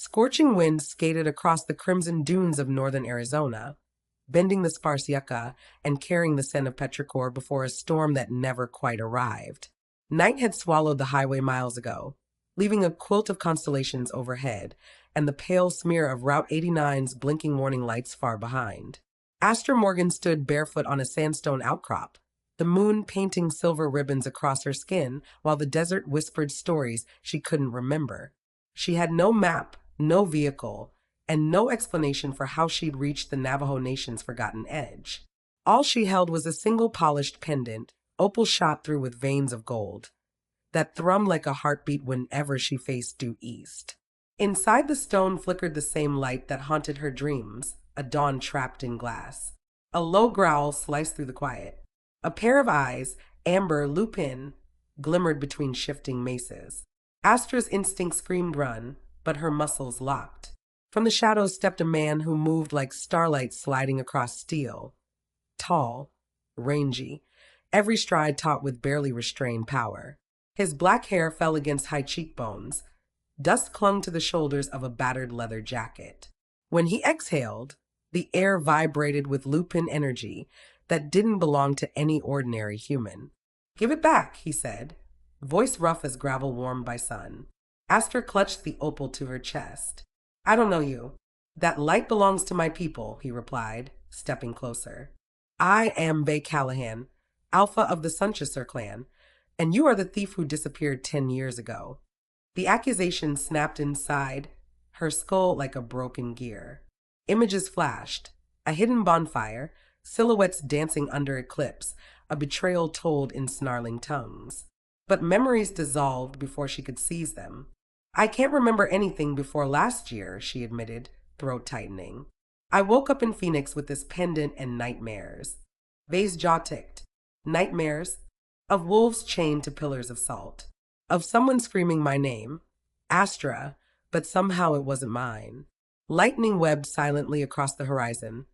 Scorching winds skated across the crimson dunes of northern Arizona, bending the sparse yucca and carrying the scent of petrichor before a storm that never quite arrived. Night had swallowed the highway miles ago, leaving a quilt of constellations overhead and the pale smear of Route 89's blinking warning lights far behind. Astra Morgan stood barefoot on a sandstone outcrop, the moon painting silver ribbons across her skin while the desert whispered stories she couldn't remember. She had no map, no vehicle, and no explanation for how she'd reached the Navajo Nation's forgotten edge. All she held was a single polished pendant, opal shot through with veins of gold, that thrummed like a heartbeat whenever she faced due east. Inside the stone flickered the same light that haunted her dreams, a dawn trapped in glass. A low growl sliced through the quiet. A pair of eyes, amber, lupin, glimmered between shifting maces. Astra's instinct screamed run, but her muscles locked. From the shadows stepped a man who moved like starlight sliding across steel. Tall, rangy, every stride taut with barely restrained power. His black hair fell against high cheekbones. Dust clung to the shoulders of a battered leather jacket. When he exhaled, the air vibrated with lupin energy that didn't belong to any ordinary human. "Give it back," he said, voice rough as gravel warmed by sun. Astra clutched the opal to her chest. "I don't know you." "That light belongs to my people," he replied, stepping closer. "I am Bay Callahan, alpha of the Sunchester clan, and you are the thief who disappeared 10 years ago." The accusation snapped inside her skull like a broken gear. Images flashed, a hidden bonfire, silhouettes dancing under eclipse, a betrayal told in snarling tongues. But memories dissolved before she could seize them. "I can't remember anything before last year," she admitted, throat tightening. "I woke up in Phoenix with this pendant and nightmares." Vay's jaw ticked. Nightmares? Of wolves chained to pillars of salt. Of someone screaming my name, Astra, but somehow it wasn't mine. Lightning webbed silently across the horizon,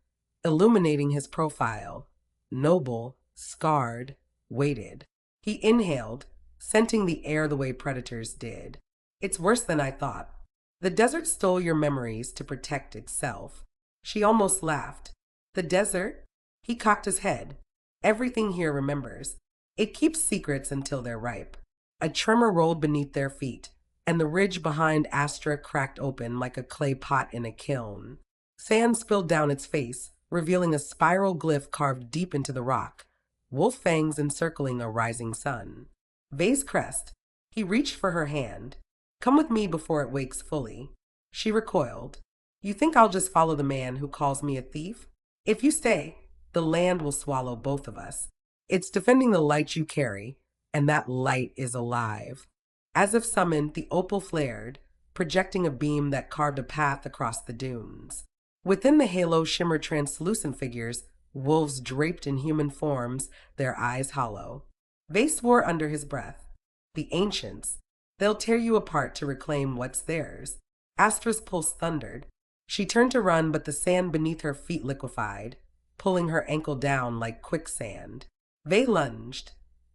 illuminating his profile. Noble, scarred, weighted. He inhaled, scenting the air the way predators did. "It's worse than I thought. The desert stole your memories to protect itself." She almost laughed. "The desert?" He cocked his head. "Everything here remembers. It keeps secrets until they're ripe." A tremor rolled beneath their feet, and the ridge behind Astra cracked open like a clay pot in a kiln. Sand spilled down its face, revealing a spiral glyph carved deep into the rock, wolf fangs encircling a rising sun. Vay's crest. He reached for her hand. "Come with me before it wakes fully." She recoiled. "You think I'll just follow the man who calls me a thief? If you stay, the land will swallow both of us. It's defending the light you carry, and that light is alive." As if summoned, the opal flared, projecting a beam that carved a path across the dunes. Within the halo shimmered translucent figures, wolves draped in human forms, their eyes hollow. Vay swore under his breath. "The ancients. They'll tear you apart to reclaim what's theirs." Astra's pulse thundered. She turned to run, but the sand beneath her feet liquefied, pulling her ankle down like quicksand. Vay lunged,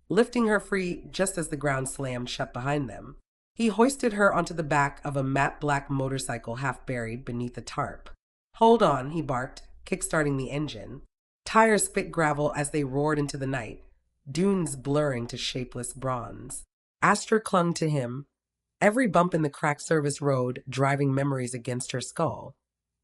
lifting her free just as the ground slammed shut behind them. He hoisted her onto the back of a matte black motorcycle half buried beneath a tarp. "Hold on," he barked, kickstarting the engine. Tires spit gravel as they roared into the night, dunes blurring to shapeless bronze. Astra clung to him, every bump in the cracked service road driving memories against her skull.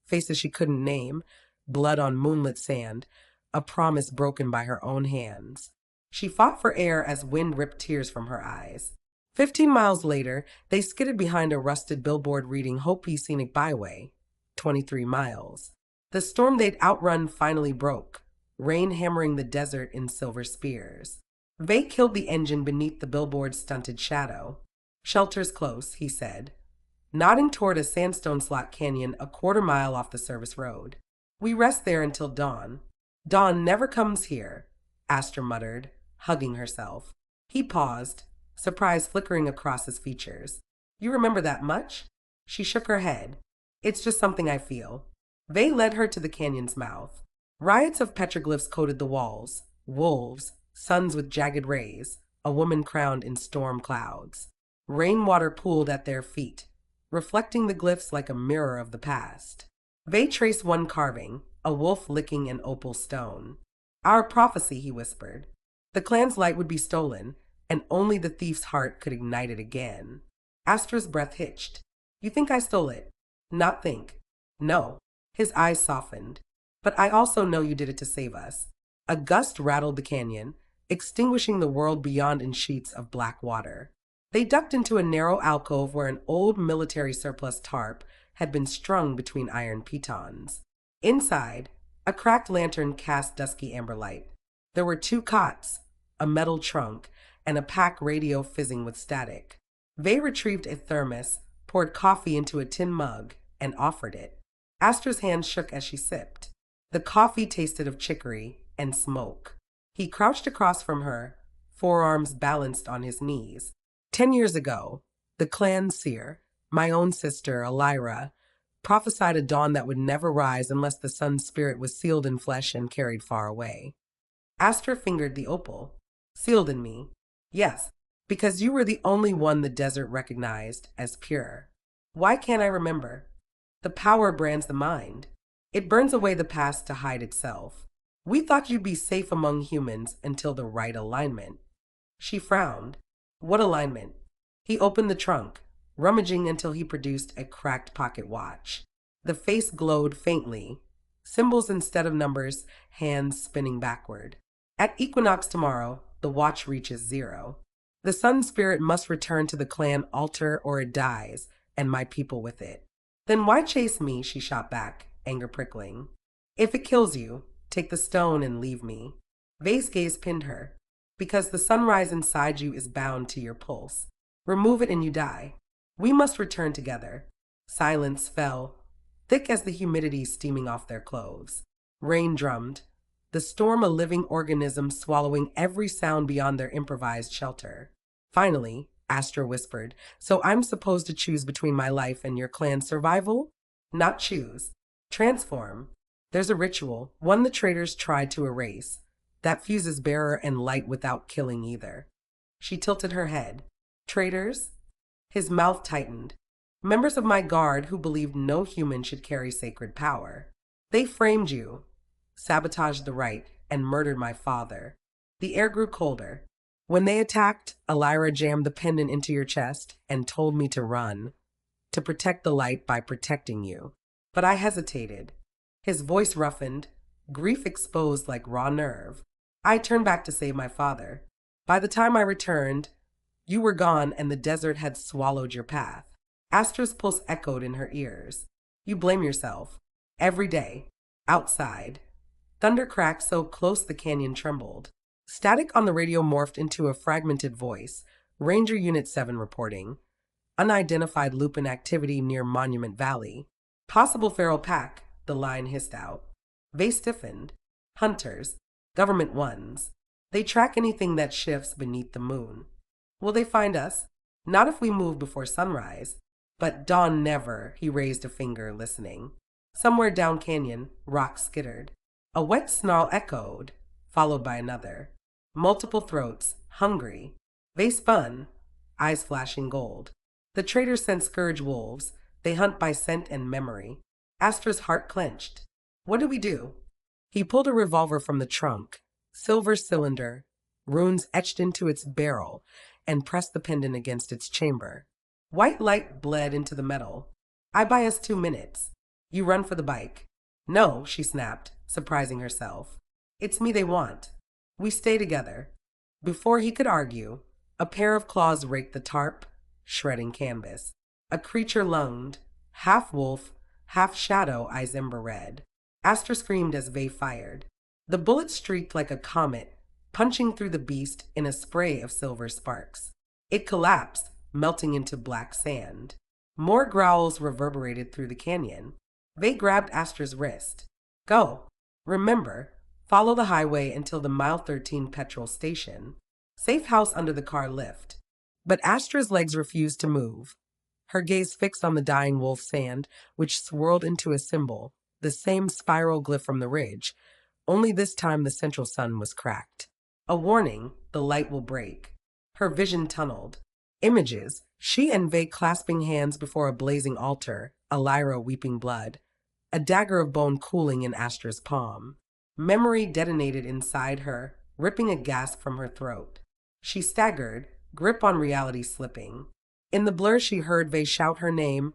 Faces she couldn't name, blood on moonlit sand, a promise broken by her own hands. She fought for air as wind ripped tears from her eyes. 15 miles later, they skidded behind a rusted billboard reading Hopi Scenic Byway, 23 miles. The storm they'd outrun finally broke, rain hammering the desert in silver spears. Vay killed the engine beneath the billboard's stunted shadow. "Shelter's close," he said, nodding toward a sandstone slot canyon a quarter-mile off the service road. "We rest there until dawn." "Dawn never comes here," Astra muttered, hugging herself. He paused, surprise flickering across his features. "You remember that much?" She shook her head. "It's just something I feel." Vay led her to the canyon's mouth. Riots of petroglyphs coated the walls. Wolves, suns with jagged rays, a woman crowned in storm clouds. Rainwater pooled at their feet, reflecting the glyphs like a mirror of the past. Vey traced one carving, a wolf licking an opal stone. Our prophecy, he whispered. The clan's light would be stolen, and only the thief's heart could ignite it again. Astra's breath hitched. You think I stole it? Not think. No. His eyes softened. But I also know you did it to save us. A gust rattled the canyon, extinguishing the world beyond in sheets of black water. They ducked into a narrow alcove where an old military surplus tarp had been strung between iron pitons. Inside, a cracked lantern cast dusky amber light. There were 2 cots, a metal trunk, and a pack radio fizzing with static. Vey retrieved a thermos, poured coffee into a tin mug, and offered it. Astra's hand shook as she sipped. The coffee tasted of chicory and smoke. He crouched across from her, forearms balanced on his knees. 10 years ago, the clan seer, my own sister, Elira, prophesied a dawn that would never rise unless the sun's spirit was sealed in flesh and carried far away. Astra fingered the opal. Sealed in me. Yes, because you were the only one the desert recognized as pure. Why can't I remember? The power brands the mind. It burns away the past to hide itself. We thought you'd be safe among humans until the right alignment. She frowned. What alignment? He opened the trunk, rummaging until he produced a cracked pocket watch. The face glowed faintly. Symbols instead of numbers, hands spinning backward. At equinox tomorrow, the watch reaches 0. The sun spirit must return to the clan altar or it dies, and my people with it. Then why chase me, she shot back, anger prickling. If it kills you, take the stone and leave me. Vey's gaze pinned her. Because the sunrise inside you is bound to your pulse. Remove it and you die. We must return together. Silence fell, thick as the humidity steaming off their clothes. Rain drummed, the storm a living organism swallowing every sound beyond their improvised shelter. Finally, Astra whispered, so I'm supposed to choose between my life and your clan's survival? Not choose. Transform. There's a ritual, one the traitors tried to erase, that fuses bearer and light without killing either. She tilted her head. Traitors? His mouth tightened. Members of my guard who believed no human should carry sacred power. They framed you, sabotaged the rite, and murdered my father. The air grew colder. When they attacked, Elira jammed the pendant into your chest and told me to run, to protect the light by protecting you. But I hesitated. His voice roughened, grief exposed like raw nerve. I turned back to save my father. By the time I returned, you were gone and the desert had swallowed your path. Astra's pulse echoed in her ears. You blame yourself. Every day. Outside. Thunder cracked so close the canyon trembled. Static on the radio morphed into a fragmented voice. Ranger Unit 7 reporting. Unidentified Lupin activity near Monument Valley. Possible feral pack, the line hissed out. Vey stiffened. Hunters. Government ones. They track anything that shifts beneath the moon. Will they find us? Not if we move before sunrise. But dawn never, he raised a finger, listening. Somewhere down canyon, rocks skittered. A wet snarl echoed, followed by another. Multiple throats, hungry. They spun, eyes flashing gold. The traitors sent scourge wolves. They hunt by scent and memory. Astra's heart clenched. What do we do? He pulled a revolver from the trunk, silver cylinder, runes etched into its barrel, and pressed the pendant against its chamber. White light bled into the metal. I buy us 2 minutes. You run for the bike. No, she snapped, surprising herself. It's me they want. We stay together. Before he could argue, a pair of claws raked the tarp, shredding canvas. A creature lunged, half wolf, half shadow, eyes ember red. Astra screamed as Vey fired. The bullet streaked like a comet, punching through the beast in a spray of silver sparks. It collapsed, melting into black sand. More growls reverberated through the canyon. Vey grabbed Astra's wrist. Go. Remember, follow the highway until the Mile 13 petrol station. Safe house under the car lift. But Astra's legs refused to move. Her gaze fixed on the dying wolf's hand, which swirled into a symbol, the same spiral glyph from the ridge, only this time the central sun was cracked. A warning, the light will break. Her vision tunneled. Images, she and Vey clasping hands before a blazing altar, Elira weeping blood, a dagger of bone cooling in Astra's palm. Memory detonated inside her, ripping a gasp from her throat. She staggered, grip on reality slipping. In the blur she heard Vey shout her name,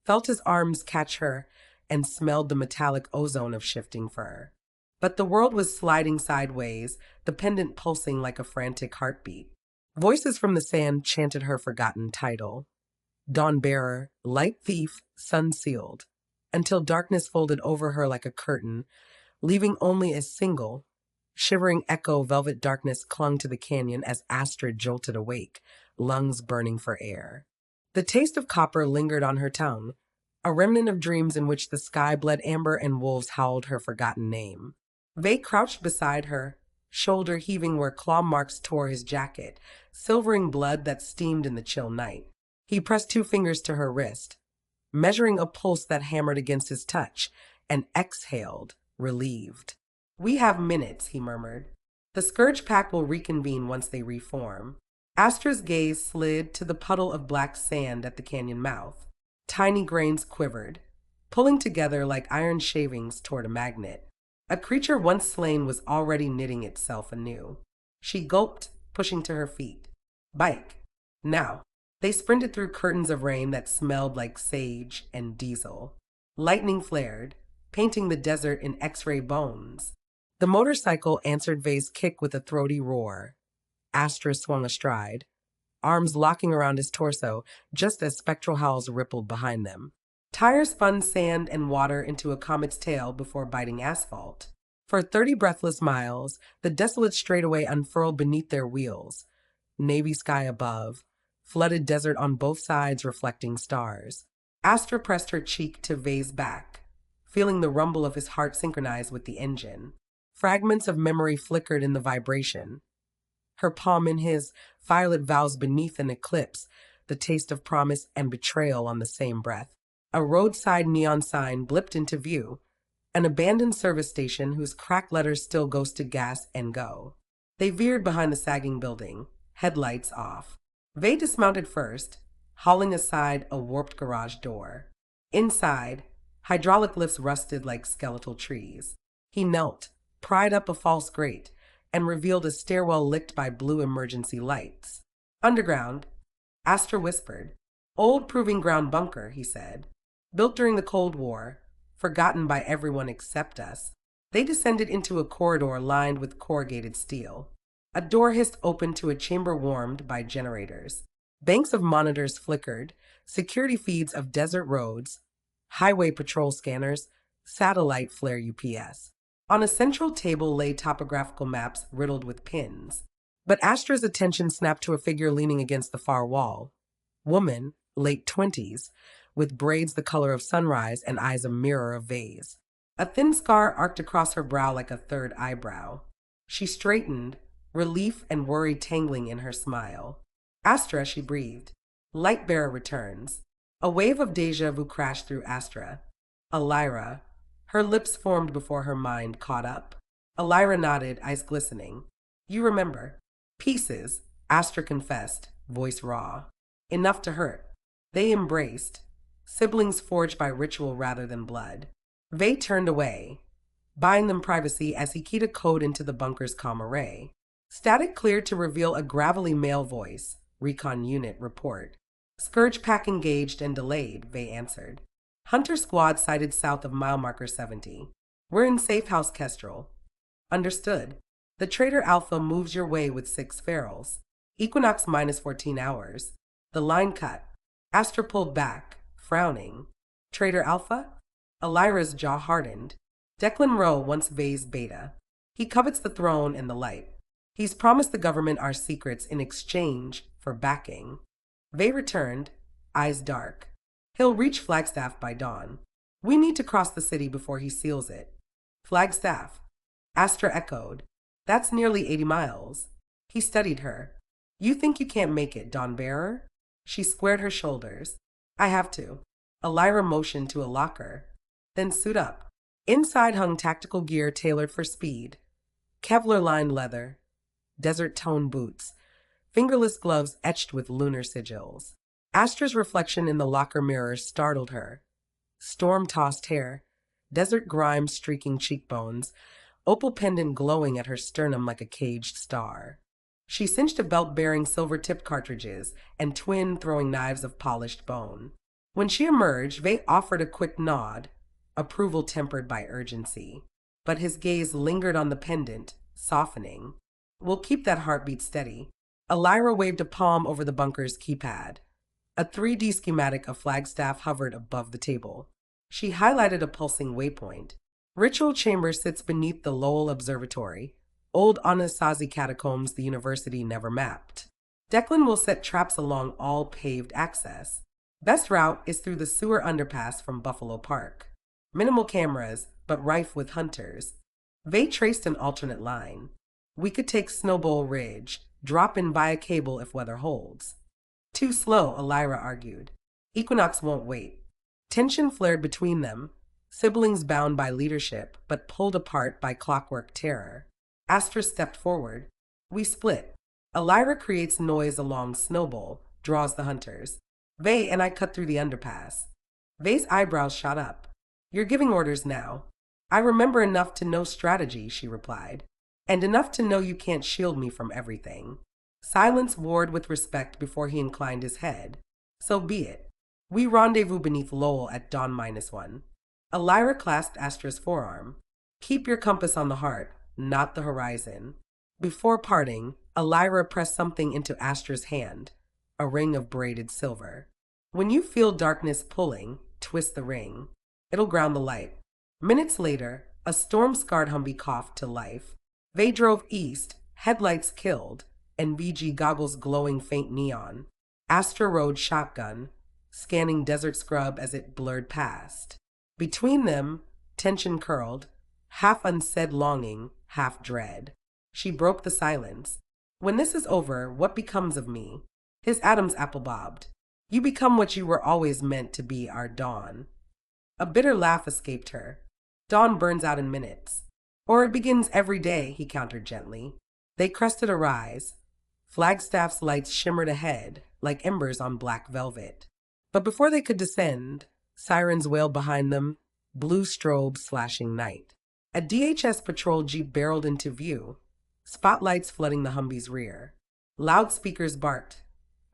felt his arms catch her, and smelled the metallic ozone of shifting fur. But the world was sliding sideways, the pendant pulsing like a frantic heartbeat. Voices from the sand chanted her forgotten title. Dawn-bearer, light thief, sun-sealed, until darkness folded over her like a curtain, leaving only a single, shivering echo. Velvet darkness clung to the canyon as Astra jolted awake, lungs burning for air. The taste of copper lingered on her tongue, a remnant of dreams in which the sky bled amber and wolves howled her forgotten name. Vey crouched beside her, shoulder heaving where claw marks tore his jacket, silvering blood that steamed in the chill night. He pressed 2 fingers to her wrist, measuring a pulse that hammered against his touch, and exhaled, relieved. "We have minutes," he murmured. "The Scourge Pack will reconvene once they reform." Astra's gaze slid to the puddle of black sand at the canyon mouth. Tiny grains quivered, pulling together like iron shavings toward a magnet. A creature once slain was already knitting itself anew. She gulped, pushing to her feet. "Bike. Now." They sprinted through curtains of rain that smelled like sage and diesel. Lightning flared, painting the desert in X-ray bones. The motorcycle answered Vey's kick with a throaty roar. Astra swung astride, arms locking around his torso just as spectral howls rippled behind them. Tires spun sand and water into a comet's tail before biting asphalt. For 30 breathless miles, the desolate straightaway unfurled beneath their wheels. Navy sky above, flooded desert on both sides reflecting stars. Astra pressed her cheek to Vey's back, feeling the rumble of his heart synchronize with the engine. Fragments of memory flickered in the vibration. Her palm in his, violet vows beneath an eclipse, the taste of promise and betrayal on the same breath. A roadside neon sign blipped into view, an abandoned service station whose cracked letters still ghosted gas and go. They veered behind the sagging building, headlights off. Vey dismounted first, hauling aside a warped garage door. Inside, hydraulic lifts rusted like skeletal trees. He knelt, pried up a false grate, and revealed a stairwell lit by blue emergency lights. "Underground," Astra whispered. "Old proving ground bunker," he said. "Built during the Cold War, forgotten by everyone except us." They descended into a corridor lined with corrugated steel. A door hissed open to a chamber warmed by generators. Banks of monitors flickered, security feeds of desert roads, highway patrol scanners, satellite flare UPS. On a central table lay topographical maps riddled with pins. But Astra's attention snapped to a figure leaning against the far wall. Woman, late 20s, with braids the color of sunrise and eyes a mirror of vase. A thin scar arced across her brow like a third eyebrow. She straightened, relief and worry tangling in her smile. "Astra," she breathed. "Lightbearer returns." A wave of deja vu crashed through Astra. "Elira." Her lips formed before her mind caught up. Elira nodded, eyes glistening. "You remember." "Pieces," Astra confessed, voice raw. "Enough to hurt." They embraced, siblings forged by ritual rather than blood. Vey turned away, buying them privacy as he keyed a code into the bunker's comm array. Static cleared to reveal a gravelly male voice. "Recon unit, report." "Scourge Pack engaged and delayed," Vey answered. "Hunter squad sighted south of mile marker 70. We're in safe house Kestrel." "Understood. The Trader Alpha moves your way with 6 ferals. Equinox minus 14 hours." The line cut. Astra pulled back, frowning. "Trader Alpha?" Elira's jaw hardened. "Declan Rowe wants Vey's beta. He covets the throne and the light. He's promised the government our secrets in exchange for backing." Vey returned, eyes dark. "He'll reach Flagstaff by dawn. We need to cross the city before he seals it." "Flagstaff?" Astra echoed. "That's nearly 80 miles. He studied her. "You think you can't make it, Dawn-bearer?" She squared her shoulders. "I have to." Elira motioned to a locker. "Then suit up." Inside hung tactical gear tailored for speed. Kevlar-lined leather, desert-toned boots, fingerless gloves etched with lunar sigils. Astra's reflection in the locker mirror startled her. Storm-tossed hair, desert grime streaking cheekbones, opal pendant glowing at her sternum like a caged star. She cinched a belt bearing silver-tipped cartridges and twin throwing knives of polished bone. When she emerged, Vay offered a quick nod, approval tempered by urgency. But his gaze lingered on the pendant, softening. "We'll keep that heartbeat steady." Elira waved a palm over the bunker's keypad. A 3D schematic of Flagstaff hovered above the table. She highlighted a pulsing waypoint. Ritual Chamber sits beneath the Lowell Observatory, old Anasazi catacombs the university never mapped. Declan will set traps along all paved access. Best route is through the sewer underpass from Buffalo Park. Minimal cameras, but rife with hunters. Vay traced an alternate line. "We could take Snowball Ridge, drop in via cable if weather holds." "Too slow," Elira argued. "Equinox won't wait." Tension flared between them, siblings bound by leadership but pulled apart by clockwork terror. Astra stepped forward. "We split." Elira creates noise along Snowball, draws the hunters. Vay and I cut through the underpass. Vay's eyebrows shot up. "You're giving orders now." "I remember enough to know strategy," she replied. "And enough to know you can't shield me from everything." Silence warred with respect before he inclined his head. "So be it. We rendezvous beneath Lowell at dawn -1. Elira clasped Astra's forearm. "Keep your compass on the heart, not the horizon." Before parting, Elira pressed something into Astra's hand, a ring of braided silver. "When you feel darkness pulling, twist the ring. It'll ground the light." Minutes later, a storm-scarred Humvee coughed to life. Vay drove east, headlights killed, and VG goggles glowing faint neon. Astra rode shotgun, scanning desert scrub as it blurred past. Between them, tension curled, half unsaid longing, half dread. She broke the silence. "When this is over, what becomes of me?" His Adam's apple bobbed. "You become what you were always meant to be, our Dawn." A bitter laugh escaped her. "Dawn burns out in minutes." "Or it begins every day," he countered gently. They crested a rise. Flagstaff's lights shimmered ahead, like embers on black velvet. But before they could descend, sirens wailed behind them, blue strobes slashing night. A DHS patrol jeep barreled into view, spotlights flooding the Humvee's rear. Loudspeakers barked.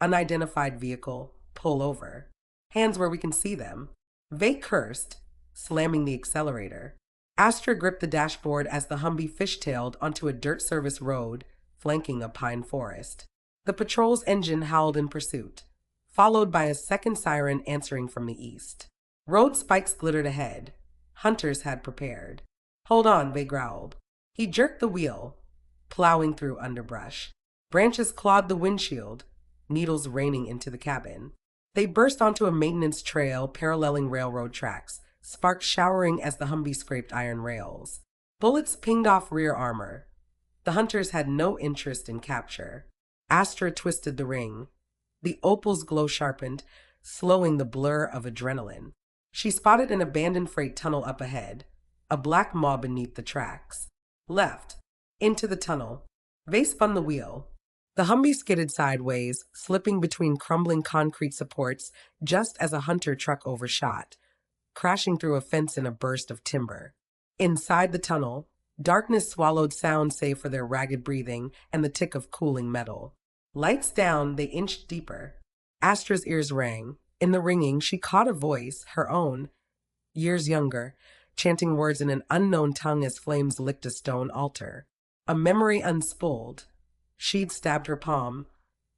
"Unidentified vehicle, pull over. Hands where we can see them." Vay cursed, slamming the accelerator. Astra gripped the dashboard as the Humvee fishtailed onto a dirt service road flanking a pine forest. The patrol's engine howled in pursuit, followed by a second siren answering from the east. Road spikes glittered ahead. Hunters had prepared. "Hold on," Vay growled. He jerked the wheel, plowing through underbrush. Branches clawed the windshield, needles raining into the cabin. They burst onto a maintenance trail paralleling railroad tracks, sparks showering as the Humvee scraped iron rails. Bullets pinged off rear armor. The hunters had no interest in capture. Astra twisted the ring. The opal's glow sharpened, slowing the blur of adrenaline. She spotted an abandoned freight tunnel up ahead, a black maw beneath the tracks. Left, into the tunnel. Vay spun the wheel. The Humvee skidded sideways, slipping between crumbling concrete supports just as a hunter truck overshot, crashing through a fence in a burst of timber. Inside the tunnel, darkness swallowed sound save for their ragged breathing and the tick of cooling metal. Lights down, they inched deeper. Astra's ears rang. In the ringing, she caught a voice, her own, years younger, chanting words in an unknown tongue as flames licked a stone altar. A memory unspooled. She'd stabbed her palm,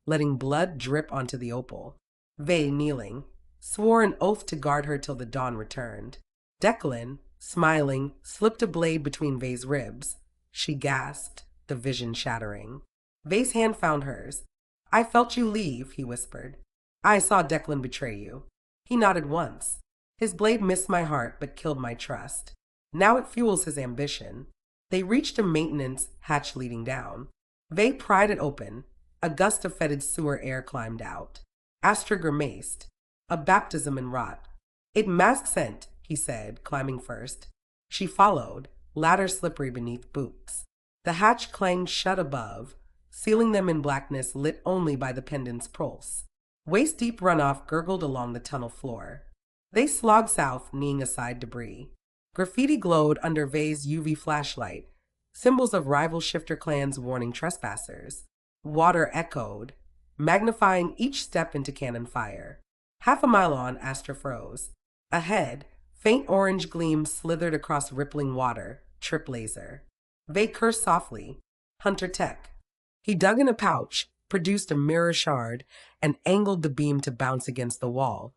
letting blood drip onto the opal. Vay, kneeling, swore an oath to guard her till the dawn returned. Declan, smiling, slipped a blade between Vay's ribs. She gasped, the vision shattering. Vay's hand found hers. "I felt you leave," he whispered. "I saw Declan betray you." He nodded once. "His blade missed my heart but killed my trust. Now it fuels his ambition." They reached a maintenance hatch leading down. Vay pried it open. A gust of fetid sewer air climbed out. Astra grimaced. A baptism in rot. "It masks scent," he said, climbing first. She followed, ladder slippery beneath boots. The hatch clanged shut above, sealing them in blackness lit only by the pendant's pulse. Waist-deep runoff gurgled along the tunnel floor. They slogged south, kneeing aside debris. Graffiti glowed under Vay's UV flashlight, symbols of rival shifter clans warning trespassers. Water echoed, magnifying each step into cannon fire. Half a mile on, Astra froze. Ahead, faint orange gleams slithered across rippling water, trip laser. Vay cursed softly. Hunter Tech. He dug in a pouch, produced a mirror shard, and angled the beam to bounce against the wall,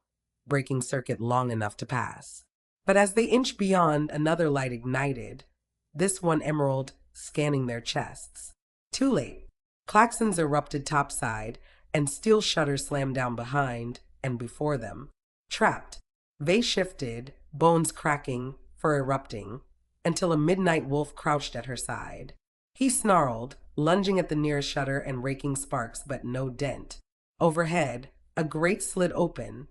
breaking circuit long enough to pass. But as they inched beyond, another light ignited, this one emerald scanning their chests. Too late. Klaxons erupted topside, and steel shutters slammed down behind and before them. Trapped, Vay shifted, bones cracking, fur erupting, until a midnight wolf crouched at her side. He snarled, lunging at the nearest shutter and raking sparks, but no dent. Overhead, a grate slid open.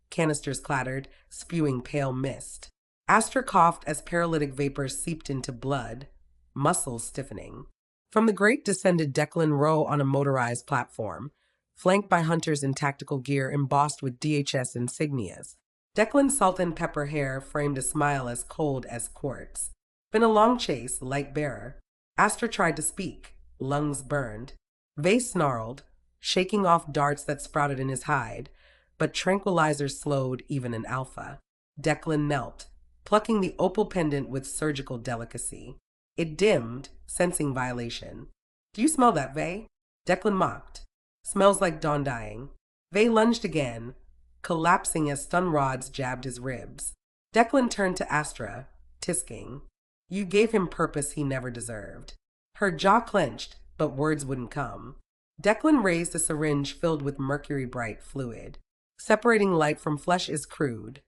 Canisters clattered, spewing pale mist. Astra coughed as paralytic vapors seeped into blood, muscles stiffening. From the grate descended Declan Rowe on a motorized platform, flanked by hunters in tactical gear embossed with DHS insignias. Declan's salt and pepper hair framed a smile as cold as quartz. Been a long chase, light bearer. Astra tried to speak, lungs burned. Vay snarled, shaking off darts that sprouted in his hide, but tranquilizers slowed even in alpha. Declan knelt, plucking the opal pendant with surgical delicacy. It dimmed, sensing violation. "Do you smell that, Vay?" Declan mocked. "Smells like dawn dying." Vay lunged again, collapsing as stun rods jabbed his ribs. Declan turned to Astra, tisking. "You gave him purpose he never deserved." Her jaw clenched, but words wouldn't come. Declan raised a syringe filled with mercury-bright fluid. "Separating light from flesh is crude.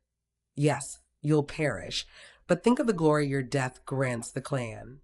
Yes, you'll perish, but think of the glory your death grants the clan."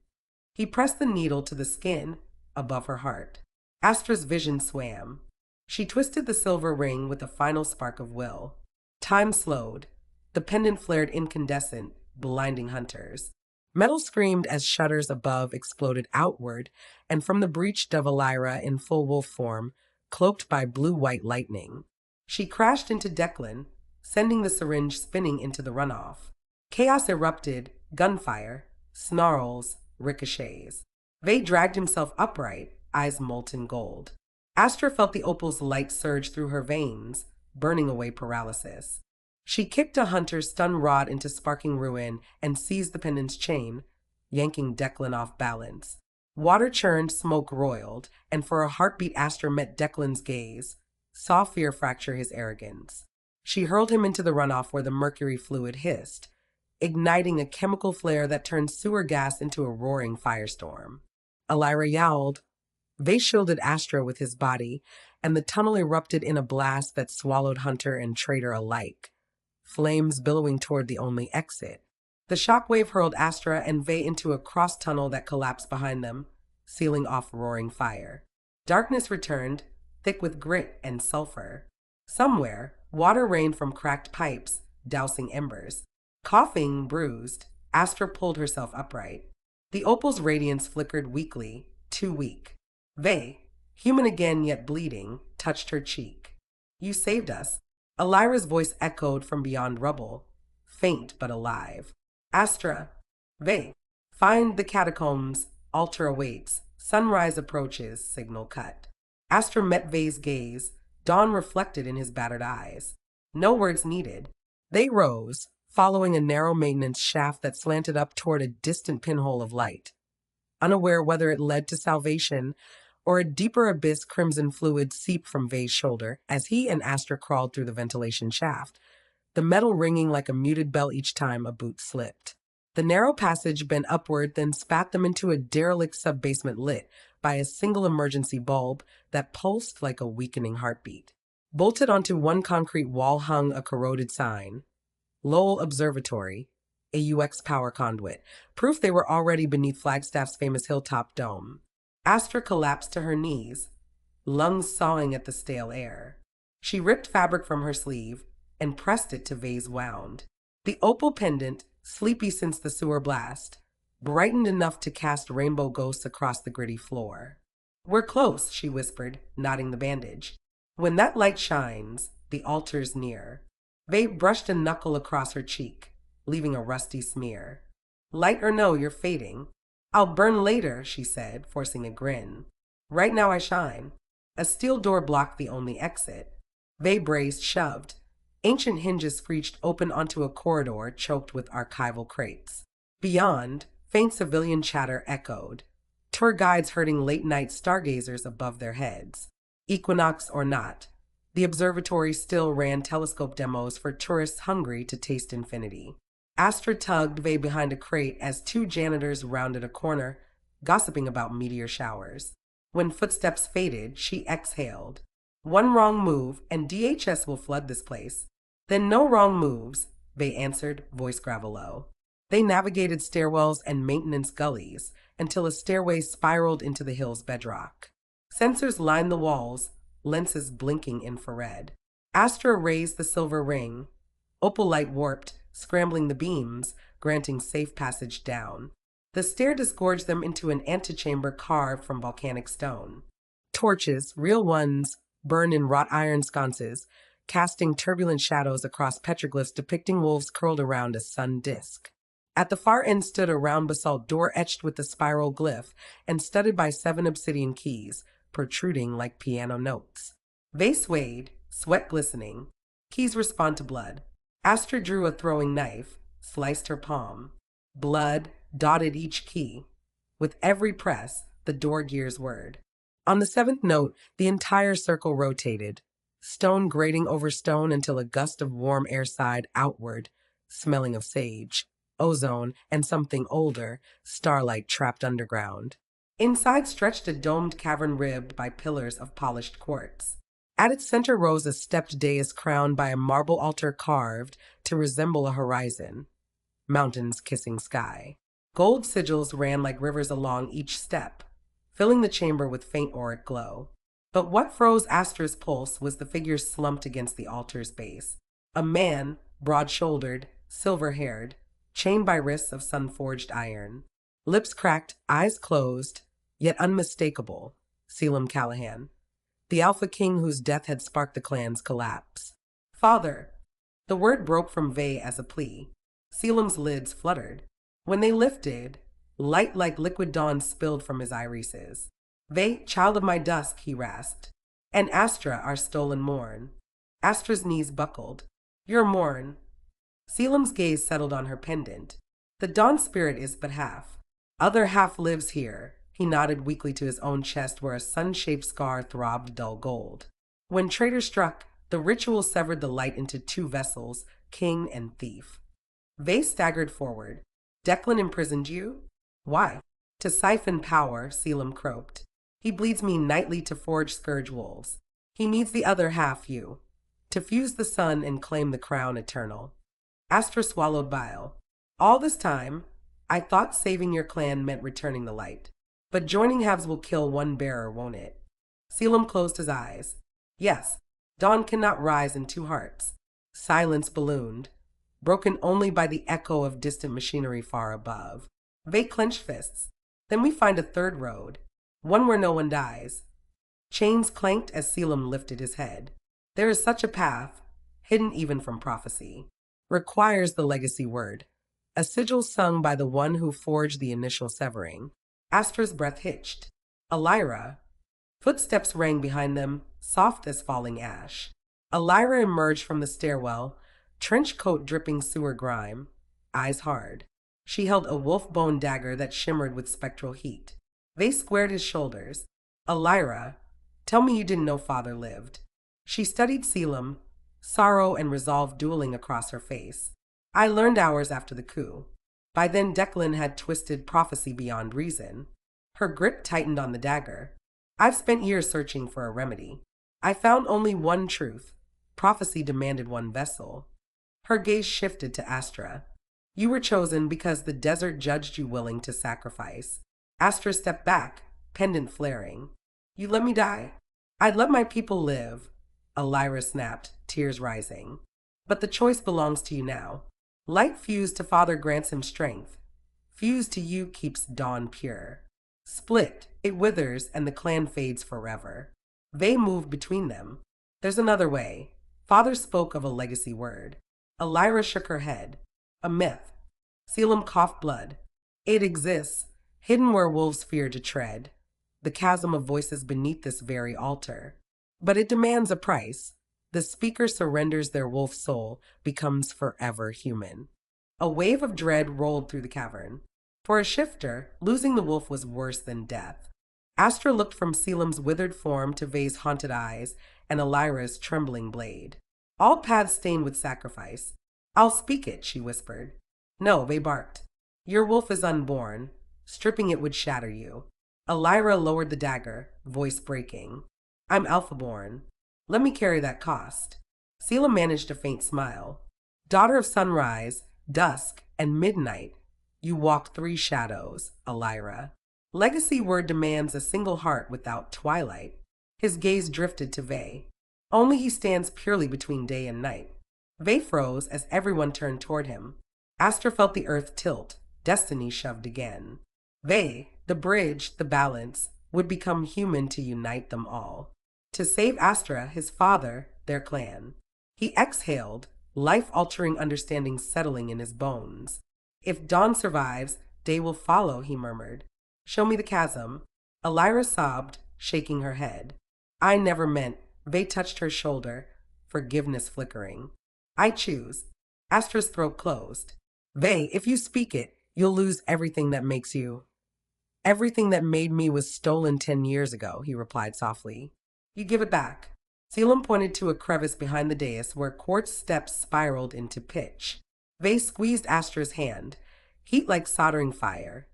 He pressed the needle to the skin above her heart. Astra's vision swam. She twisted the silver ring with a final spark of will. Time slowed. The pendant flared incandescent, blinding hunters. Metal screamed as shutters above exploded outward, and from the breach dove Elira in full wolf form, cloaked by blue-white lightning. She crashed into Declan, sending the syringe spinning into the runoff. Chaos erupted, gunfire, snarls, ricochets. Vay dragged himself upright, eyes molten gold. Astra felt the opal's light surge through her veins, burning away paralysis. She kicked a hunter's stun rod into sparking ruin and seized the pendant's chain, yanking Declan off balance. Water churned, smoke roiled, and for a heartbeat Astra met Declan's gaze, saw fear fracture his arrogance. She hurled him into the runoff where the mercury fluid hissed, igniting a chemical flare that turned sewer gas into a roaring firestorm. Elira yowled. Vay shielded Astra with his body, and the tunnel erupted in a blast that swallowed hunter and traitor alike, flames billowing toward the only exit. The shockwave hurled Astra and Vay into a cross-tunnel that collapsed behind them, sealing off roaring fire. Darkness returned, thick with grit and sulfur. Somewhere, water rained from cracked pipes, dousing embers. Coughing, bruised, Astra pulled herself upright. The opal's radiance flickered weakly, too weak. Vay, human again yet bleeding, touched her cheek. "You saved us." Elira's voice echoed from beyond rubble, faint but alive. "Astra." "Vay, find the catacombs, altar awaits, sunrise approaches," signal cut. Astra met Vay's gaze, dawn reflected in his battered eyes. No words needed. They rose, following a narrow maintenance shaft that slanted up toward a distant pinhole of light. Unaware whether it led to salvation or a deeper abyss, crimson fluid seeped from Vay's shoulder as he and Astra crawled through the ventilation shaft, the metal ringing like a muted bell each time a boot slipped. The narrow passage bent upward, then spat them into a derelict sub-basement lit by a single emergency bulb that pulsed like a weakening heartbeat. Bolted onto one concrete wall hung a corroded sign. Lowell Observatory, a UX power conduit, proof they were already beneath Flagstaff's famous hilltop dome. Astra collapsed to her knees, lungs sawing at the stale air. She ripped fabric from her sleeve and pressed it to Vay's wound. The opal pendant, sleepy since the sewer blast, brightened enough to cast rainbow ghosts across the gritty floor. We're close, she whispered, nodding the bandage. When that light shines, the altar's near. Babe brushed a knuckle across her cheek, leaving a rusty smear. Light or no, you're fading. I'll burn later, she said, forcing a grin. Right now I shine. A steel door blocked the only exit. Babe braced, shoved. Ancient hinges screeched open onto a corridor choked with archival crates. Beyond, faint civilian chatter echoed. Tour guides herding late-night stargazers above their heads. Equinox or not, the observatory still ran telescope demos for tourists hungry to taste infinity. Astra tugged Vey behind a crate as two janitors rounded a corner, gossiping about meteor showers. When footsteps faded, she exhaled. One wrong move, and DHS will flood this place. Then no wrong moves, Vey answered, voice gravel low. They navigated stairwells and maintenance gullies until a stairway spiraled into the hill's bedrock. Sensors lined the walls, lenses blinking infrared. Astra raised the silver ring. Opal light warped, scrambling the beams, granting safe passage down. The stair disgorged them into an antechamber carved from volcanic stone. Torches, real ones, burned in wrought iron sconces, casting turbulent shadows across petroglyphs depicting wolves curled around a sun disk. At the far end stood a round basalt door etched with a spiral glyph and studded by 7 obsidian keys, protruding like piano notes. Vey swayed, sweat glistening. Keys respond to blood. Astra drew a throwing knife, sliced her palm. Blood dotted each key. With every press, the door gears whirred. On the 7th note, the entire circle rotated, stone grating over stone until a gust of warm air sighed outward, smelling of sage, ozone, and something older, starlight trapped underground. Inside stretched a domed cavern ribbed by pillars of polished quartz. At its center rose a stepped dais crowned by a marble altar carved to resemble a horizon, mountains kissing sky. Gold sigils ran like rivers along each step, filling the chamber with faint auric glow. But what froze Astra's pulse was the figure slumped against the altar's base. A man, broad-shouldered, silver-haired, chained by wrists of sun-forged iron. Lips cracked, eyes closed, yet unmistakable. Selim Callahan, the Alpha King whose death had sparked the clan's collapse. Father. The word broke from Vey as a plea. Selim's lids fluttered. When they lifted, light like liquid dawn spilled from his irises. Vey, child of my dusk, he rasped. And Astra, our stolen morn. Astra's knees buckled. Your morn. Selim's gaze settled on her pendant. The dawn spirit is but half. Other half lives here. He nodded weakly to his own chest where a sun-shaped scar throbbed dull gold. When traitor struck, the ritual severed the light into 2 vessels, king and thief. Vey staggered forward. Declan imprisoned you? Why? To siphon power, Selim croaked. He bleeds me nightly to forge scourge wolves. He needs the other half you, to fuse the sun and claim the crown eternal. Astra swallowed bile. All this time, I thought saving your clan meant returning the light. But joining halves will kill one bearer, won't it? Selim closed his eyes. Yes, dawn cannot rise in 2 hearts. Silence ballooned, broken only by the echo of distant machinery far above. Vey clenched fists. Then we find a 3rd road, one where no one dies. Chains clanked as Selim lifted his head. There is such a path, hidden even from prophecy. Requires the legacy word, a sigil sung by the one who forged the initial severing. Astra's breath hitched. Elira. Footsteps rang behind them, soft as falling ash. Elira emerged from the stairwell, trench coat dripping sewer grime, eyes hard. She held a wolf-bone dagger that shimmered with spectral heat. Vey squared his shoulders. Elira, tell me you didn't know father lived. She studied Selim, sorrow and resolve dueling across her face. I learned hours after the coup. By then Declan had twisted prophecy beyond reason. Her grip tightened on the dagger. I've spent years searching for a remedy. I found only one truth. Prophecy demanded one vessel. Her gaze shifted to Astra. You were chosen because the desert judged you willing to sacrifice. Astra stepped back, pendant flaring. You let me die? I'd let my people live. Elira snapped, tears rising. But the choice belongs to you now. Light fused to father grants him strength. Fused to you keeps dawn pure. Split, it withers, and the clan fades forever. They moved between them. There's another way. Father spoke of a legacy word. Elira shook her head. A myth. Selim coughed blood. It exists, hidden where wolves fear to tread. The chasm of voices beneath this very altar. But it demands a price. The speaker surrenders their wolf soul, becomes forever human. A wave of dread rolled through the cavern. For a shifter, losing the wolf was worse than death. Astra looked from Selim's withered form to Vay's haunted eyes and Elira's trembling blade. All paths stained with sacrifice. I'll speak it, she whispered. No, Vay barked. Your wolf is unborn. Stripping it would shatter you. Elira lowered the dagger, voice breaking. I'm Alpha-born. Let me carry that cost. Selim managed a faint smile. Daughter of sunrise, dusk, and midnight, you walk 3 shadows, Elira. Legacy word demands a single heart without twilight. His gaze drifted to Vay. Only he stands purely between day and night. Vay froze as everyone turned toward him. Astra felt the earth tilt, destiny shoved again. Vay, the bridge, the balance, would become human to unite them all. To save Astra, his father, their clan. He exhaled, life-altering understanding settling in his bones. If Dawn survives, day will follow, he murmured. Show me the chasm. Elira sobbed, shaking her head. I never meant. Vay touched her shoulder, forgiveness flickering. I choose. Astra's throat closed. Vay, if you speak it, you'll lose everything that makes you. Everything that made me was stolen 10 years ago, he replied softly. You give it back. Selim pointed to a crevice behind the dais where quartz steps spiraled into pitch. Vay squeezed Astra's hand, heat like soldering fire,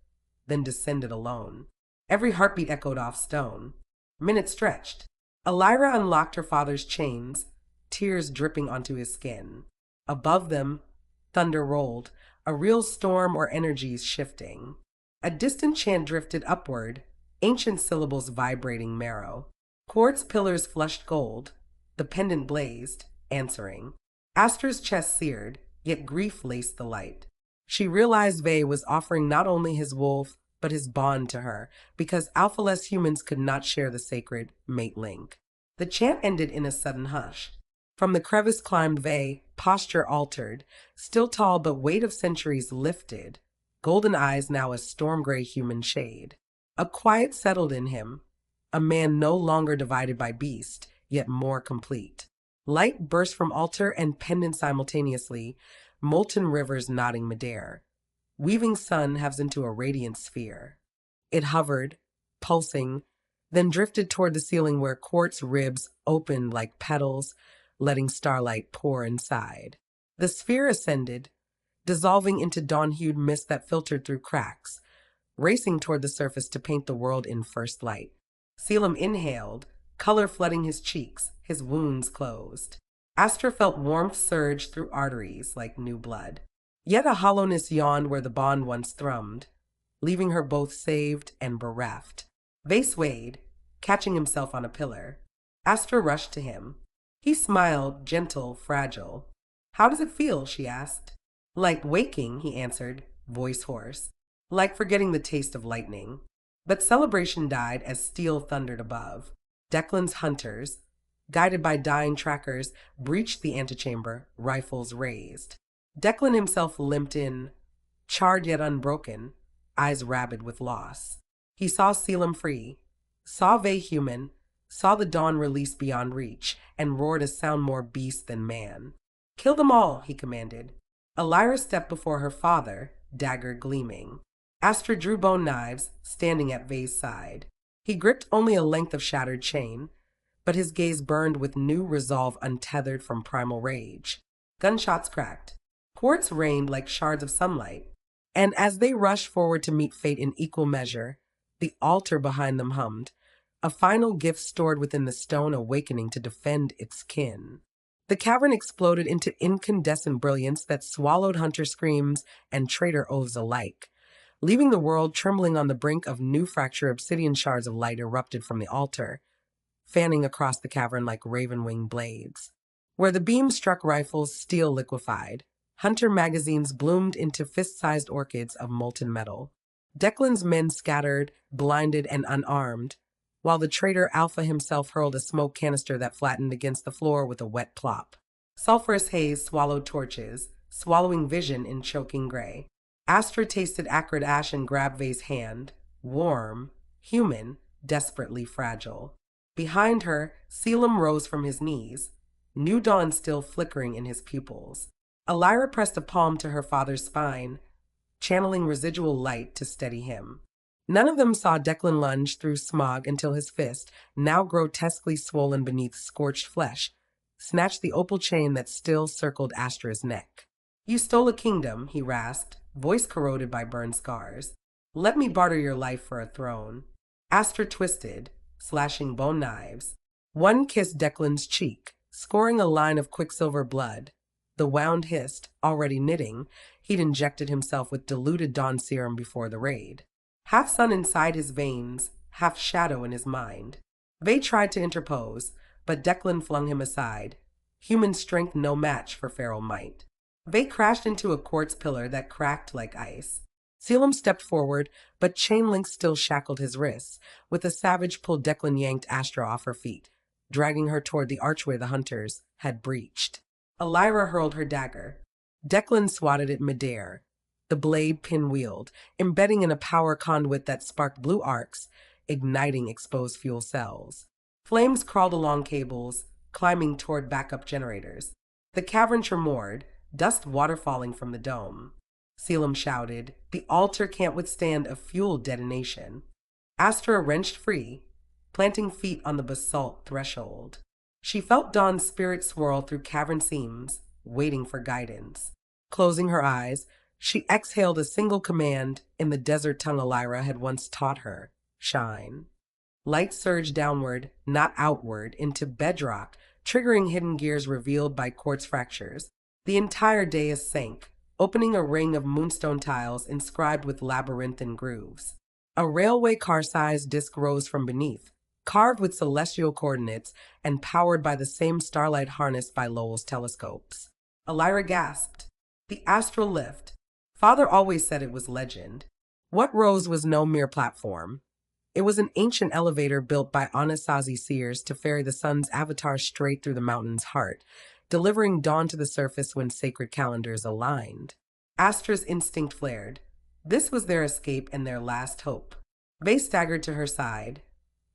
then descended alone. Every heartbeat echoed off stone. Minutes stretched. Elira unlocked her father's chains, tears dripping onto his skin. Above them, thunder rolled, a real storm or energies shifting. A distant chant drifted upward, ancient syllables vibrating marrow. Quartz pillars flushed gold. The pendant blazed, answering. Astra's chest seared, yet grief laced the light. She realized Vay was offering not only his wolf, but his bond to her, because alpha-less humans could not share the sacred mate link. The chant ended in a sudden hush. From the crevice climbed Vay, posture altered, still tall but weight of centuries lifted, golden eyes now a storm-gray human shade. A quiet settled in him, a man no longer divided by beast, yet more complete. Light burst from altar and pendant simultaneously, molten rivers nodding midair. Weaving sun halves into a radiant sphere. It hovered, pulsing, then drifted toward the ceiling where quartz ribs opened like petals, letting starlight pour inside. The sphere ascended, dissolving into dawn-hued mist that filtered through cracks, racing toward the surface to paint the world in first light. Selim inhaled, color flooding his cheeks, his wounds closed. Astra felt warmth surge through arteries like new blood. Yet a hollowness yawned where the bond once thrummed, leaving her both saved and bereft. Vay swayed, catching himself on a pillar. Astra rushed to him. He smiled, gentle, fragile. How does it feel? She asked. Like waking, he answered, voice hoarse. Like forgetting the taste of lightning. But celebration died as steel thundered above. Declan's hunters, guided by dying trackers, breached the antechamber, rifles raised. Declan himself limped in, charred yet unbroken, eyes rabid with loss. He saw Selim free, saw Vay human, saw the dawn released beyond reach, and roared a sound more beast than man. Kill them all, he commanded. Elira stepped before her father, dagger gleaming. Astra drew bone knives, standing at Vay's side. He gripped only a length of shattered chain, but his gaze burned with new resolve untethered from primal rage. Gunshots cracked. Quartz rained like shards of sunlight, and as they rushed forward to meet fate in equal measure, the altar behind them hummed, a final gift stored within the stone awakening to defend its kin. The cavern exploded into incandescent brilliance that swallowed hunter screams and traitor oaths alike, leaving the world trembling on the brink of new fracture. Obsidian shards of light erupted from the altar, fanning across the cavern like raven-winged blades. Where the beam struck rifles, steel liquefied. Hunter magazines bloomed into fist-sized orchids of molten metal. Declan's men scattered, blinded, and unarmed, while the traitor Alpha himself hurled a smoke canister that flattened against the floor with a wet plop. Sulphurous haze swallowed torches, swallowing vision in choking gray. Astra tasted acrid ash and grabbed Vay's hand, warm, human, desperately fragile. Behind her, Selim rose from his knees, new dawn still flickering in his pupils. Elira pressed a palm to her father's spine, channeling residual light to steady him. None of them saw Declan lunge through smog until his fist, now grotesquely swollen beneath scorched flesh, snatched the opal chain that still circled Astra's neck. "You stole a kingdom," he rasped, voice corroded by burn scars. "Let me barter your life for a throne." Astra twisted, slashing bone knives. One kissed Declan's cheek, scoring a line of quicksilver blood. The wound hissed, already knitting. He'd injected himself with diluted dawn serum before the raid. Half sun inside his veins, half shadow in his mind. Vay tried to interpose, but Declan flung him aside. Human strength no match for feral might. Vay crashed into a quartz pillar that cracked like ice. Selim stepped forward, but chain links still shackled his wrists. With a savage pull, Declan yanked Astra off her feet, dragging her toward the archway the hunters had breached. Elira hurled her dagger. Declan swatted it midair, the blade pinwheeled, embedding in a power conduit that sparked blue arcs, igniting exposed fuel cells. Flames crawled along cables, climbing toward backup generators. The cavern tremored, dust waterfalling from the dome. Selim shouted, "The altar can't withstand a fuel detonation." Astra wrenched free, planting feet on the basalt threshold. She felt Dawn's spirit swirl through cavern seams, waiting for guidance. Closing her eyes, she exhaled a single command in the desert tongue Elira had once taught her: shine. Light surged downward, not outward, into bedrock, triggering hidden gears revealed by quartz fractures. The entire dais sank, opening a ring of moonstone tiles inscribed with labyrinthine grooves. A railway car-sized disc rose from beneath, carved with celestial coordinates and powered by the same starlight harnessed by Lowell's telescopes. Elira gasped. The astral lift. Father always said it was legend. What rose was no mere platform. It was an ancient elevator built by Anasazi seers to ferry the sun's avatar straight through the mountain's heart, delivering dawn to the surface when sacred calendars aligned. Astra's instinct flared. This was their escape and their last hope. Vay staggered to her side,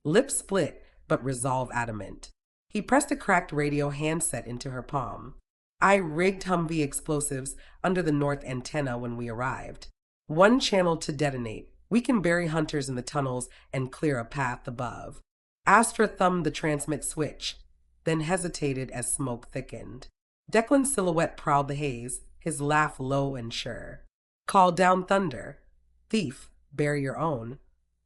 lips split but resolve adamant. He pressed a cracked radio handset into her palm. "I rigged Humvee explosives under the north antenna when we arrived. One channel to detonate. We can bury hunters in the tunnels and clear a path above." Astra thumbed the transmit switch, then hesitated as smoke thickened. Declan's silhouette prowled the haze, his laugh low and sure. "Call down thunder. Thief, bury your own.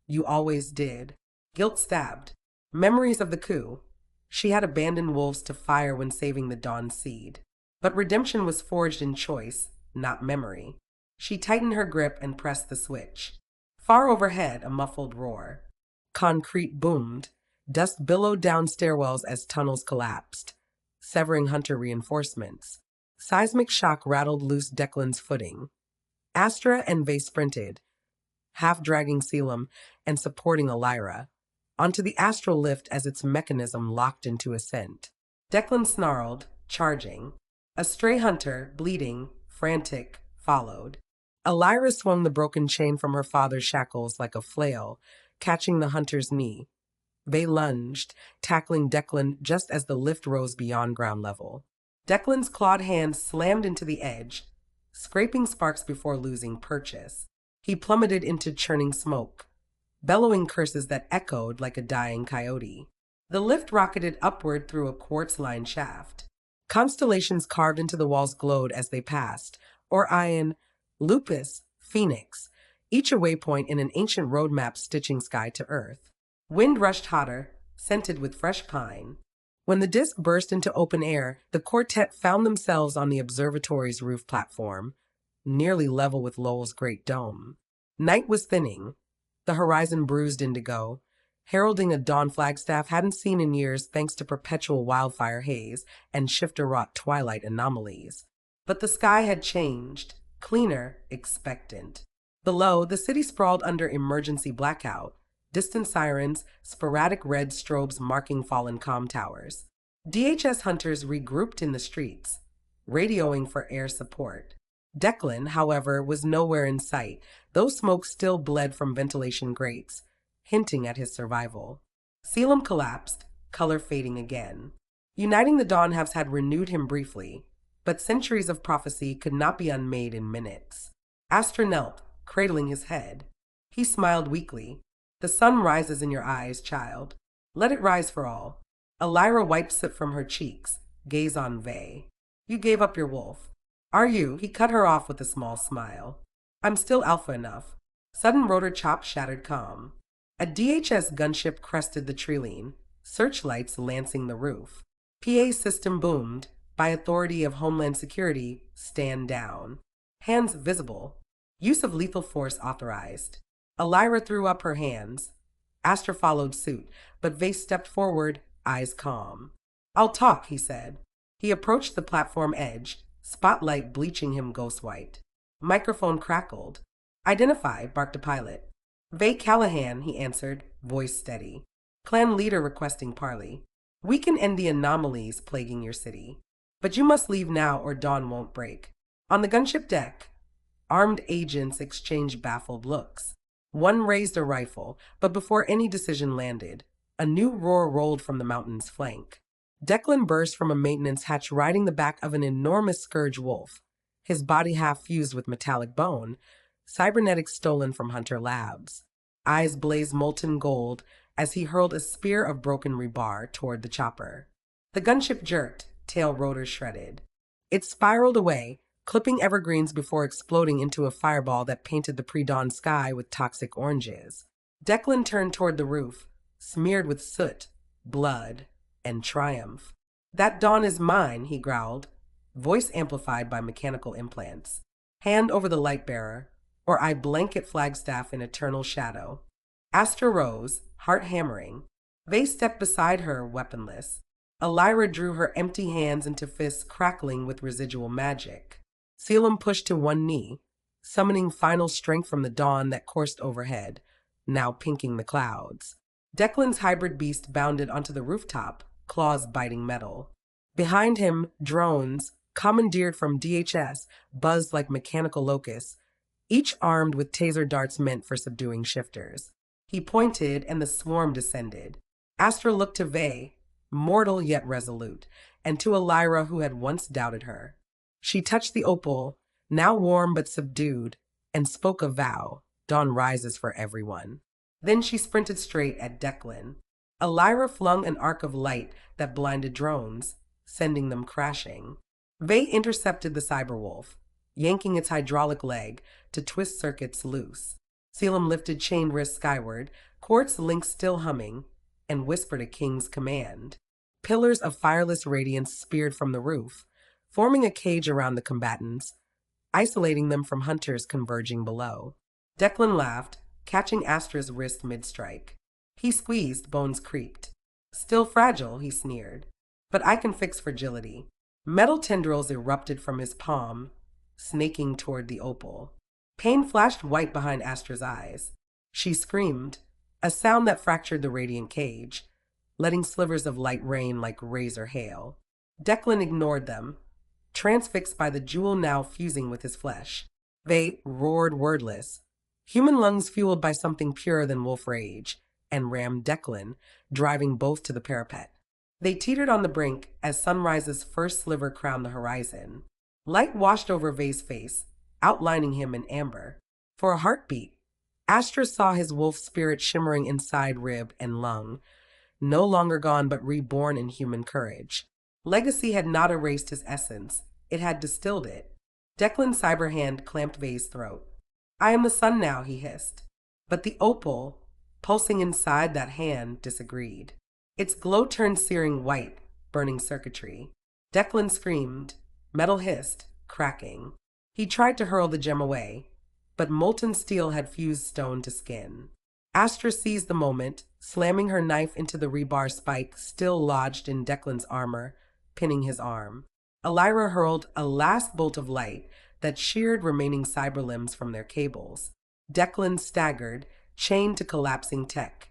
You always did." Guilt stabbed. Memories of the coup. She had abandoned wolves to fire when saving the dawn seed. But redemption was forged in choice, not memory. She tightened her grip and pressed the switch. Far overhead, a muffled roar. Concrete boomed. Dust billowed down stairwells as tunnels collapsed, severing hunter reinforcements. Seismic shock rattled loose Declan's footing. Astra and Vay sprinted, half dragging Selim and supporting Elira, onto the astral lift as its mechanism locked into ascent. Declan snarled, charging. A stray hunter, bleeding, frantic, followed. Elira swung the broken chain from her father's shackles like a flail, catching the hunter's knee. Vay lunged, tackling Declan just as the lift rose beyond ground level. Declan's clawed hand slammed into the edge, scraping sparks before losing purchase. He plummeted into churning smoke, bellowing curses that echoed like a dying coyote. The lift rocketed upward through a quartz-lined shaft. Constellations carved into the walls glowed as they passed: Orion, Lupus, Phoenix, each a waypoint in an ancient roadmap stitching sky to earth. Wind rushed hotter, scented with fresh pine. When the disk burst into open air, the quartet found themselves on the observatory's roof platform, nearly level with Lowell's great dome. Night was thinning, the horizon bruised indigo, heralding a dawn flagstaff hadn't seen in years thanks to perpetual wildfire haze and shifter-wrought twilight anomalies. But the sky had changed, cleaner, expectant. Below, the city sprawled under emergency blackout, distant sirens, sporadic red strobes marking fallen comm towers. DHS hunters regrouped in the streets, radioing for air support. Declan, however, was nowhere in sight, though smoke still bled from ventilation grates, hinting at his survival. Selim collapsed, color fading again. Uniting the Dawnhalves had renewed him briefly, but centuries of prophecy could not be unmade in minutes. Astra knelt, cradling his head. He smiled weakly. The sun rises in your eyes, child. Let it rise for all. Elira wiped soot from her cheeks, gaze on Vey. You gave up your wolf. Are you? He cut her off with a small smile. I'm still alpha enough. Sudden rotor chop shattered comm. A DHS gunship crested the treeline, searchlights lancing the roof. PA system boomed. By authority of Homeland Security, stand down. Hands visible. Use of lethal force authorized. Elira threw up her hands. Astra followed suit, but Vase stepped forward, eyes calm. I'll talk, he said. He approached the platform edge, spotlight bleaching him ghost white. Microphone crackled. Identify, barked a pilot. Vay Callahan, he answered, voice steady. Clan leader requesting parley. We can end the anomalies plaguing your city. But you must leave now or dawn won't break. On the gunship deck, armed agents exchanged baffled looks. One raised a rifle, but before any decision landed, a new roar rolled from the mountain's flank. Declan burst from a maintenance hatch riding the back of an enormous scourge wolf, his body half fused with metallic bone, cybernetics stolen from Hunter Labs. Eyes blazed molten gold as he hurled a spear of broken rebar toward the chopper. The gunship jerked, tail rotors shredded. It spiraled away, clipping evergreens before exploding into a fireball that painted the pre-dawn sky with toxic oranges. Declan turned toward the roof, smeared with soot, blood, and triumph. That dawn is mine, he growled, voice amplified by mechanical implants. Hand over the light bearer, or I blanket Flagstaff in eternal shadow. Astra rose, heart hammering. Vay stepped beside her, weaponless. Elira drew her empty hands into fists crackling with residual magic. Selim pushed to one knee, summoning final strength from the dawn that coursed overhead, now pinking the clouds. Declan's hybrid beast bounded onto the rooftop, claws biting metal. Behind him, drones, commandeered from DHS, buzzed like mechanical locusts, each armed with taser darts meant for subduing shifters. He pointed, and the swarm descended. Astra looked to Vay, mortal yet resolute, and to Elira, who had once doubted her. She touched the opal, now warm but subdued, and spoke a vow. Dawn rises for everyone. Then she sprinted straight at Declan. Elira flung an arc of light that blinded drones, sending them crashing. Vay intercepted the cyberwolf, yanking its hydraulic leg to twist circuits loose. Selim lifted chain wrist skyward, quartz links still humming, and whispered a king's command. Pillars of fireless radiance speared from the roof, forming a cage around the combatants, isolating them from hunters converging below. Declan laughed, catching Astra's wrist mid-strike. He squeezed, bones creaked. Still fragile, he sneered. But I can fix fragility. Metal tendrils erupted from his palm, snaking toward the opal. Pain flashed white behind Astra's eyes. She screamed, a sound that fractured the radiant cage, letting slivers of light rain like razor hail. Declan ignored them, transfixed by the jewel now fusing with his flesh. They roared wordless, human lungs fueled by something purer than wolf rage, and rammed Declan, driving both to the parapet. They teetered on the brink as sunrise's first sliver crowned the horizon. Light washed over Vay's face, outlining him in amber. For a heartbeat, Astra saw his wolf spirit shimmering inside rib and lung, no longer gone but reborn in human courage. Legacy had not erased his essence, it had distilled it. Declan's cyber hand clamped Vay's throat. I am the sun now, he hissed. But the opal, pulsing inside that hand, disagreed. Its glow turned searing white, burning circuitry. Declan screamed, metal hissed, cracking. He tried to hurl the gem away, but molten steel had fused stone to skin. Astra seized the moment, slamming her knife into the rebar spike still lodged in Declan's armor, pinning his arm. Elira hurled a last bolt of light that sheared remaining cyber limbs from their cables. Declan staggered, chained to collapsing tech,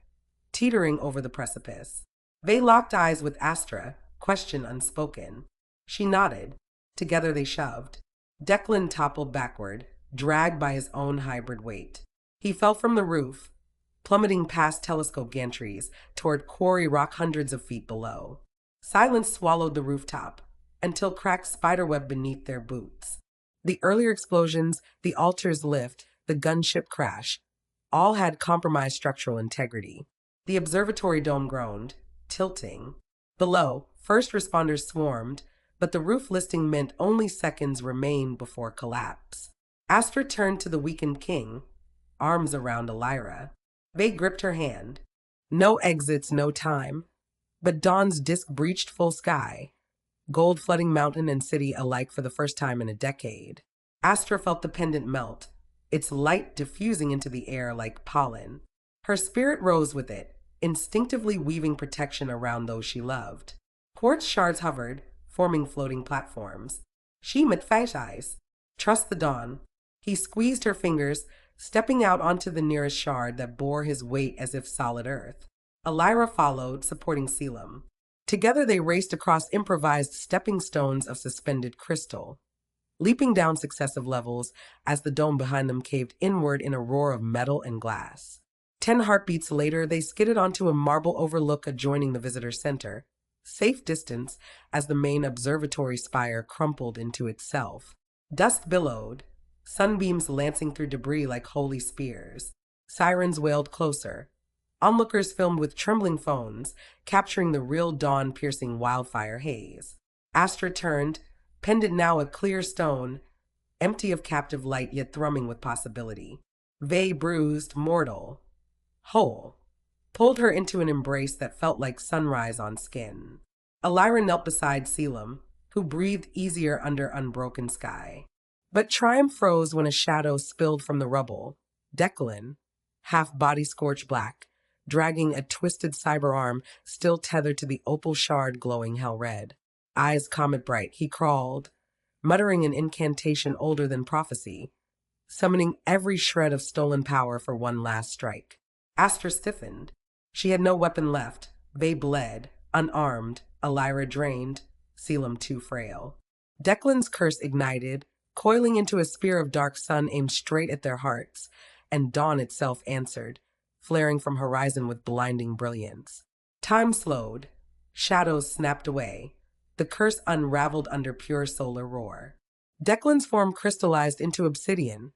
teetering over the precipice. They locked eyes with Astra, question unspoken. She nodded. Together they shoved. Declan toppled backward, dragged by his own hybrid weight. He fell from the roof, plummeting past telescope gantries toward quarry rock hundreds of feet below. Silence swallowed the rooftop, until cracked spiderweb beneath their boots. The earlier explosions, the altar's lift, the gunship crash, all had compromised structural integrity. The observatory dome groaned, tilting. Below, first responders swarmed, but the roof listing meant only seconds remained before collapse. Astra turned to the weakened king, arms around Elira. They gripped her hand. No exits, no time. But dawn's disk breached full sky, gold flooding mountain and city alike for the first time in a decade. Astra felt the pendant melt, its light diffusing into the air like pollen. Her spirit rose with it, instinctively weaving protection around those she loved. Quartz shards hovered, forming floating platforms. She eyes. Trust the dawn. He squeezed her fingers, stepping out onto the nearest shard that bore his weight as if solid earth. Elira followed, supporting Selim. Together they raced across improvised stepping stones of suspended crystal, leaping down successive levels as the dome behind them caved inward in a roar of metal and glass. 10 heartbeats later, they skidded onto a marble overlook adjoining the visitor center, safe distance as the main observatory spire crumpled into itself. Dust billowed, sunbeams lancing through debris like holy spears. Sirens wailed closer. Onlookers filmed with trembling phones, capturing the real dawn-piercing wildfire haze. Astra turned, pendant now a clear stone, empty of captive light yet thrumming with possibility. Vey, bruised, mortal, whole, pulled her into an embrace that felt like sunrise on skin. Elira knelt beside Selim, who breathed easier under unbroken sky. But triumph froze when a shadow spilled from the rubble. Declan, half body scorched black, dragging a twisted cyber arm still tethered to the opal shard glowing hell red. Eyes comet bright, he crawled, muttering an incantation older than prophecy, summoning every shred of stolen power for one last strike. Astra stiffened. She had no weapon left. They bled, unarmed, Elira drained, Selim too frail. Declan's curse ignited, coiling into a spear of dark sun aimed straight at their hearts, and dawn itself answered, flaring from horizon with blinding brilliance. Time slowed. Shadows snapped away. The curse unraveled under pure solar roar. Declan's form crystallized into obsidian,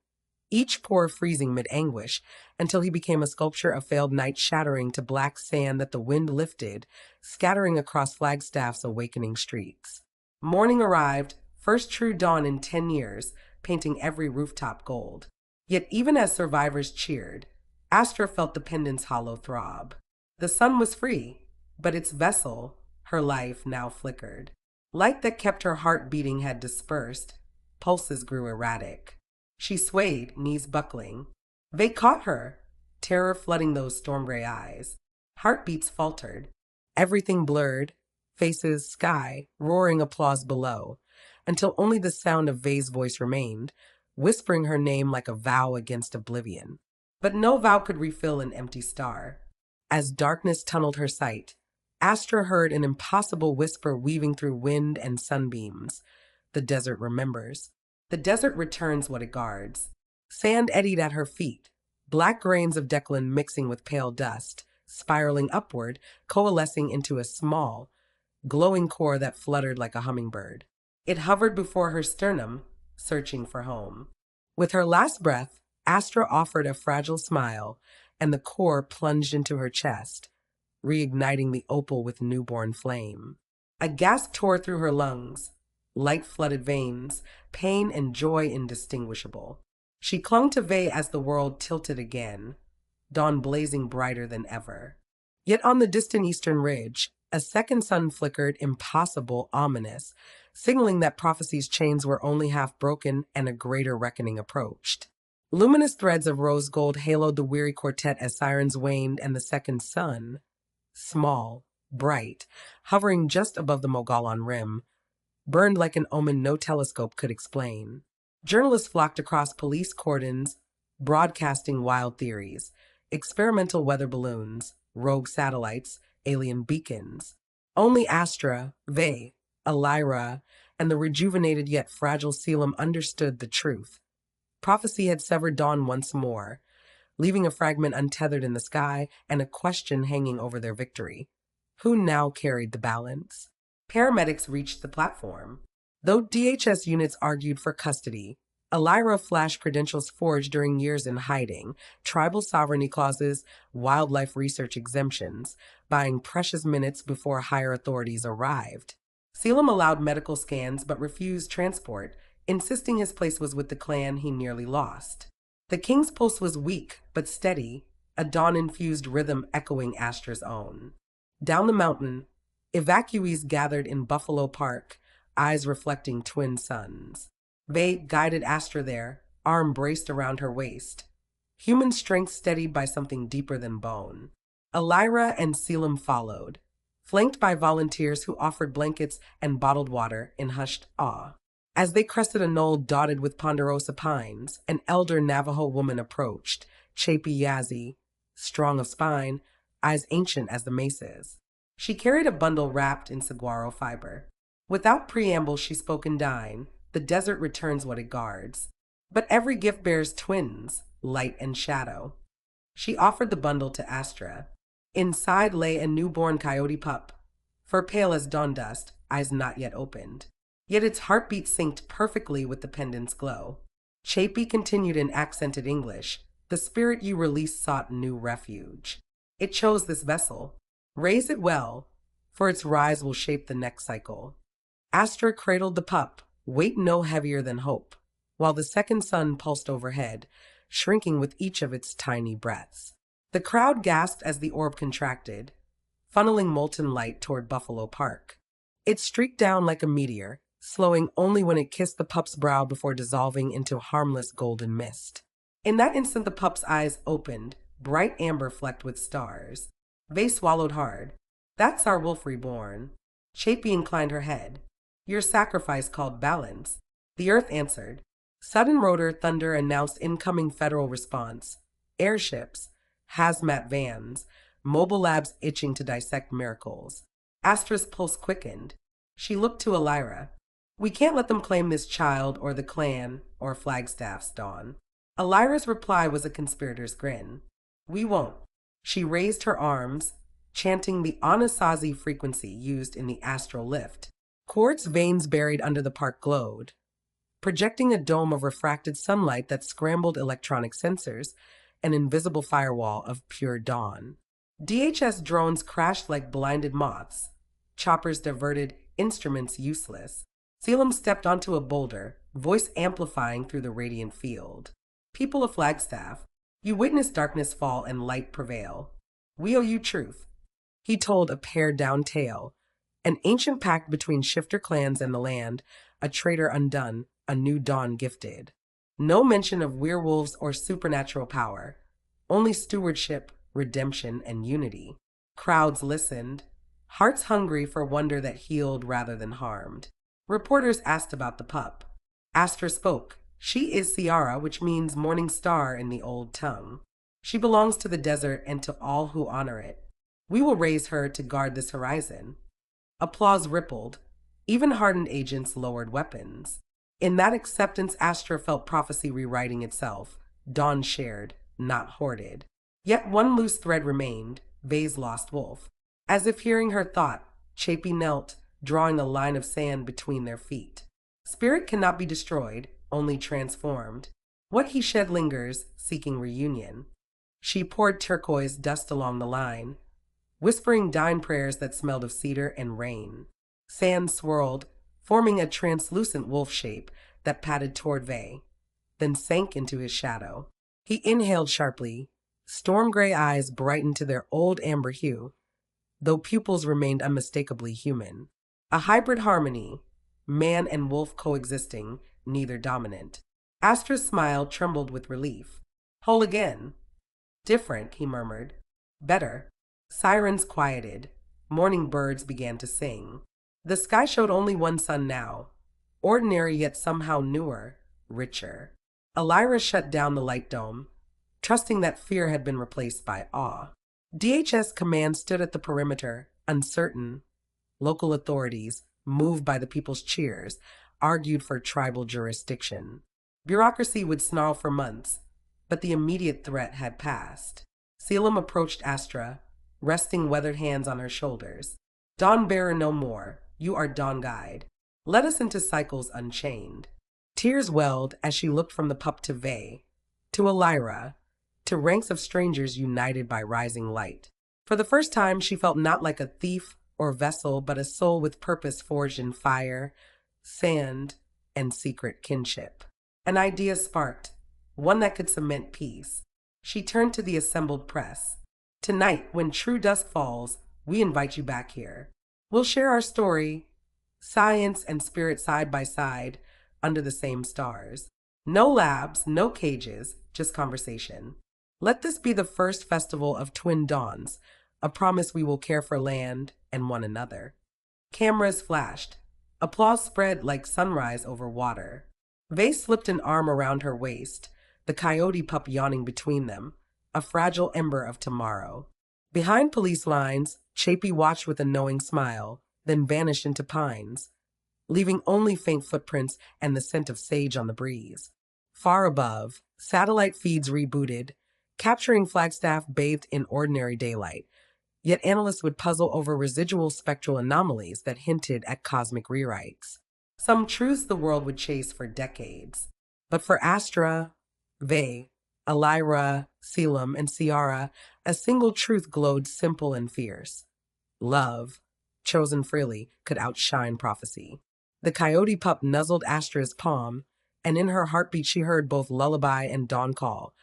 each pore freezing mid-anguish, until he became a sculpture of failed night shattering to black sand that the wind lifted, scattering across Flagstaff's awakening streets. Morning arrived, first true dawn in 10 years, painting every rooftop gold. Yet even as survivors cheered, Astra felt the pendant's hollow throb. The sun was free, but its vessel, her life, now flickered. Light that kept her heart beating had dispersed. Pulses grew erratic. She swayed, knees buckling. They caught her, terror flooding those storm gray eyes. Heartbeats faltered. Everything blurred, faces, sky, roaring applause below, until only the sound of Vey's voice remained, whispering her name like a vow against oblivion. But no vow could refill an empty star. As darkness tunneled her sight, Astra heard an impossible whisper weaving through wind and sunbeams. The desert remembers. The desert returns what it guards. Sand eddied at her feet, black grains of Declan mixing with pale dust, spiraling upward, coalescing into a small, glowing core that fluttered like a hummingbird. It hovered before her sternum, searching for home. With her last breath, Astra offered a fragile smile, and the core plunged into her chest, reigniting the opal with newborn flame. A gasp tore through her lungs, light-flooded veins, pain and joy indistinguishable. She clung to Vey as the world tilted again, dawn blazing brighter than ever. Yet on the distant eastern ridge, a second sun flickered, impossible, ominous, signaling that prophecy's chains were only half broken and a greater reckoning approached. Luminous threads of rose gold haloed the weary quartet as sirens waned, and the second sun, small, bright, hovering just above the Mogollon rim, burned like an omen no telescope could explain. Journalists flocked across police cordons, broadcasting wild theories, experimental weather balloons, rogue satellites, alien beacons. Only Astra, Ve, Elira, and the rejuvenated yet fragile Selim understood the truth. Prophecy had severed Dawn once more, leaving a fragment untethered in the sky and a question hanging over their victory. Who now carried the balance? Paramedics reached the platform. Though DHS units argued for custody, Elira flashed credentials forged during years in hiding, tribal sovereignty clauses, wildlife research exemptions, buying precious minutes before higher authorities arrived. Selim allowed medical scans but refused transport, insisting his place was with the clan he nearly lost. The king's pulse was weak but steady, a dawn-infused rhythm echoing Astra's own. Down the mountain, evacuees gathered in Buffalo Park, eyes reflecting twin suns. Ve guided Astra there, arm braced around her waist. Human strength steadied by something deeper than bone. Elira and Selim followed, flanked by volunteers who offered blankets and bottled water in hushed awe. As they crested a knoll dotted with ponderosa pines, an elder Navajo woman approached, Chapey Yazzie, strong of spine, eyes ancient as the mesas. She carried a bundle wrapped in saguaro fiber. Without preamble, she spoke in Dine. The desert returns what it guards. But every gift bears twins, light and shadow. She offered the bundle to Astra. Inside lay a newborn coyote pup, fur pale as dawn dust, eyes not yet opened. Yet its heartbeat synced perfectly with the pendant's glow. Chapey continued in accented English. The spirit you released sought new refuge. It chose this vessel. Raise it well, for its rise will shape the next cycle. Astra cradled the pup, weight no heavier than hope, while the second sun pulsed overhead, shrinking with each of its tiny breaths. The crowd gasped as the orb contracted, funneling molten light toward Buffalo Park. It streaked down like a meteor, slowing only when it kissed the pup's brow before dissolving into harmless golden mist. In that instant, the pup's eyes opened, bright amber flecked with stars. They swallowed hard. That's our wolf reborn. Chapey inclined her head. Your sacrifice called balance. The earth answered. Sudden rotor thunder announced incoming federal response. Airships, hazmat vans, mobile labs itching to dissect miracles. Astra's pulse quickened. She looked to Elira. We can't let them claim this child or the clan or Flagstaff's Dawn. Elira's reply was a conspirator's grin. We won't. She raised her arms, chanting the Anasazi frequency used in the astral lift. Quartz veins buried under the park glowed, projecting a dome of refracted sunlight that scrambled electronic sensors, an invisible firewall of pure dawn. DHS drones crashed like blinded moths. Choppers diverted, instruments useless. Selim stepped onto a boulder, voice amplifying through the radiant field. People of Flagstaff, you witnessed darkness fall and light prevail. We owe you truth. He told a pared-down tale, an ancient pact between shifter clans and the land, a traitor undone, a new dawn gifted. No mention of werewolves or supernatural power, only stewardship, redemption, and unity. Crowds listened, hearts hungry for wonder that healed rather than harmed. Reporters asked about the pup. Astra spoke. She is Ciara, which means morning star in the old tongue. She belongs to the desert and to all who honor it. We will raise her to guard this horizon. Applause rippled. Even hardened agents lowered weapons. In that acceptance, Astra felt prophecy rewriting itself. Dawn shared, not hoarded. Yet one loose thread remained, Ve's lost wolf. As if hearing her thought, Chapey knelt, drawing a line of sand between their feet. Spirit cannot be destroyed, only transformed. What he shed lingers, seeking reunion. She poured turquoise dust along the line, whispering dine prayers that smelled of cedar and rain. Sand swirled, forming a translucent wolf shape that padded toward Ve, then sank into his shadow. He inhaled sharply. Storm gray eyes brightened to their old amber hue, though pupils remained unmistakably human. A hybrid harmony, man and wolf coexisting, neither dominant. Astra's smile trembled with relief. Whole again. Different, he murmured. Better. Sirens quieted. Morning birds began to sing. The sky showed only one sun now. Ordinary yet somehow newer, richer. Elira shut down the light dome, trusting that fear had been replaced by awe. DHS command stood at the perimeter, uncertain. Local authorities, moved by the people's cheers, argued for tribal jurisdiction. Bureaucracy would snarl for months, but the immediate threat had passed. Selim approached Astra, resting weathered hands on her shoulders. Dawn bearer no more, you are Dawn guide. Let us into cycles unchained. Tears welled as she looked from the pup to Vey, to Elira, to ranks of strangers united by rising light. For the first time, she felt not like a thief or vessel, but a soul with purpose forged in fire, sand, and secret kinship. An idea sparked, one that could cement peace. She turned to the assembled press. Tonight, when true dusk falls, we invite you back here. We'll share our story, science and spirit side by side, under the same stars. No labs, no cages, just conversation. Let this be the first festival of twin dawns, a promise we will care for land and one another. Cameras flashed. Applause spread like sunrise over water. Vey slipped an arm around her waist, the coyote pup yawning between them, a fragile ember of tomorrow. Behind police lines, Chapey watched with a knowing smile, then vanished into pines, leaving only faint footprints and the scent of sage on the breeze. Far above, satellite feeds rebooted, capturing Flagstaff bathed in ordinary daylight. Yet analysts would puzzle over residual spectral anomalies that hinted at cosmic rewrites. Some truths the world would chase for decades. But for Astra, Vey, Elira, Selim, and Ciara, a single truth glowed simple and fierce. Love, chosen freely, could outshine prophecy. The coyote pup nuzzled Astra's palm, and in her heartbeat she heard both lullaby and dawn call,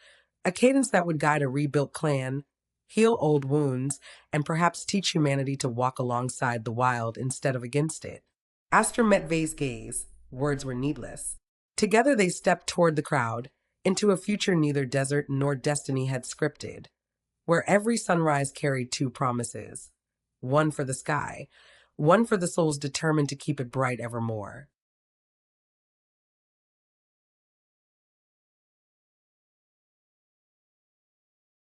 a cadence that would guide a rebuilt clan, heal old wounds, and perhaps teach humanity to walk alongside the wild instead of against it. Astra met Vey's gaze. Words were needless. Together they stepped toward the crowd, into a future neither desert nor destiny had scripted, where every sunrise carried two promises. One for the sky, one for the souls determined to keep it bright evermore.